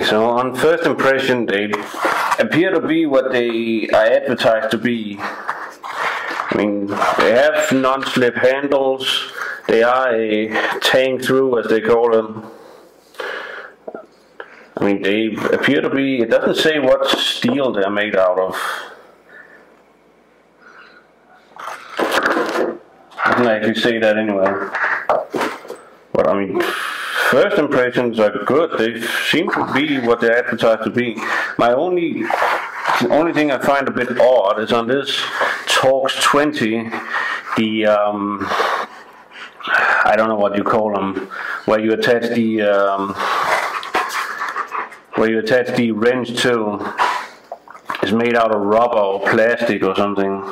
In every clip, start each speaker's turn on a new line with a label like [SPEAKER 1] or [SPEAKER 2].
[SPEAKER 1] so on first impression, they appear to be what they are advertised to be. I mean, they have non-slip handles. They are a tank through, as they call them. I mean, they appear to be. It doesn't say what steel they're made out of. Doesn't actually say that anywhere. But I mean, first impressions are good. They seem to be what they're advertised to be. The only thing I find a bit odd is on this Torx 20, the I don't know what you call them, where you attach the wrench to, is made out of rubber or plastic or something.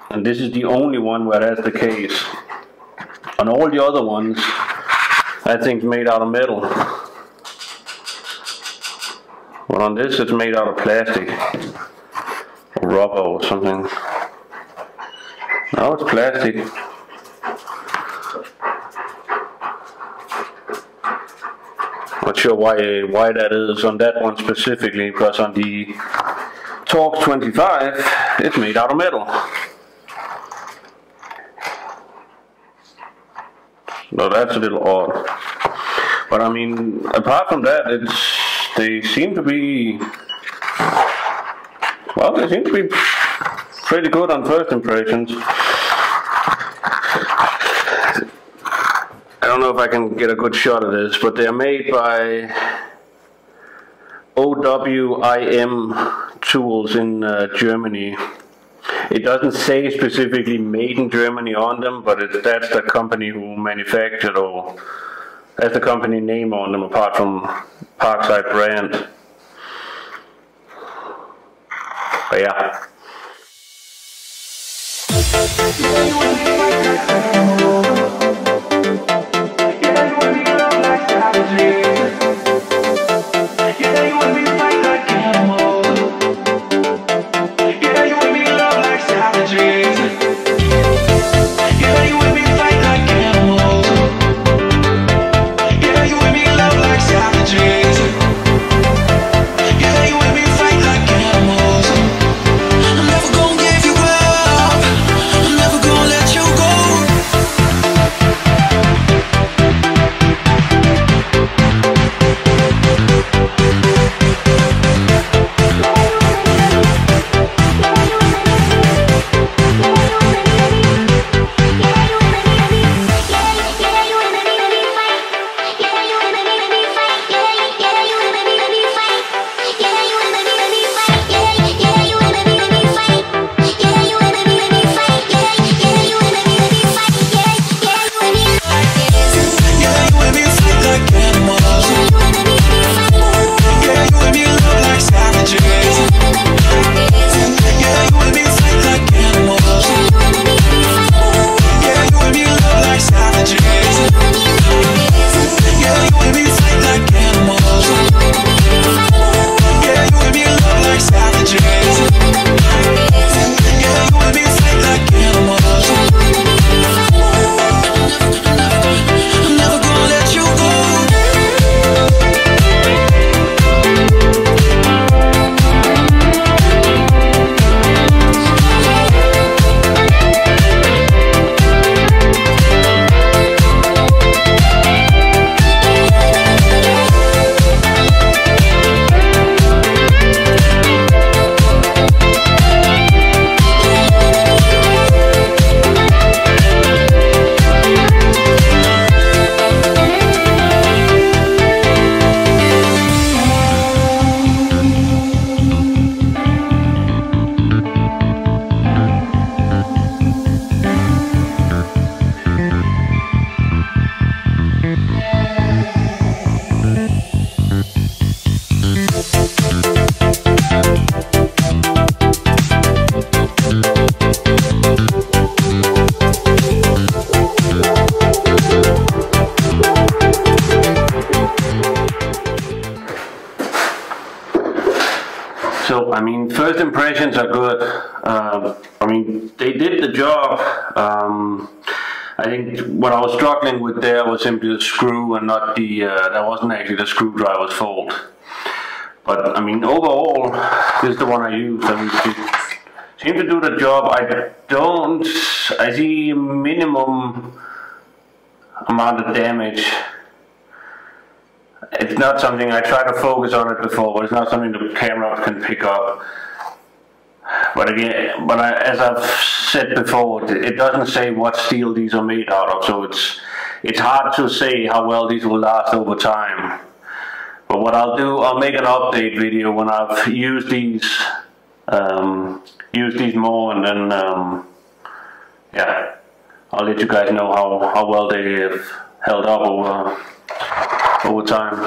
[SPEAKER 1] And this is the only one where that's the case. On all the other ones, that thing's made out of metal. But on this, it's made out of plastic, or rubber or something. No, it's plastic. Not sure why that is on that one specifically, because on the Torx 25, it's made out of metal. So that's a little odd. But I mean, apart from that, they seem to be, well, they seem to be pretty good on first impressions. I don't know if I can get a good shot of this, but they are made by OWIM tools in Germany. It doesn't say specifically made in Germany on them, but that's the company who manufactured, or that's the company name on them, apart from Parkside brand. But yeah. So, I mean, first impressions are good. I mean, they did the job. I think what I was struggling with there was simply the screw and not the, that wasn't actually the screwdriver's fault. But I mean, overall, this is the one I used, and it seemed to do the job. I see minimum amount of damage. It's not something, I tried to focus on it before, but it's not something the camera can pick up. But again, as I've said before, it doesn't say what steel these are made out of, so it's hard to say how well these will last over time. But what I'll do, I'll make an update video when I've used these more, and then yeah, I'll let you guys know how well they have held up over time.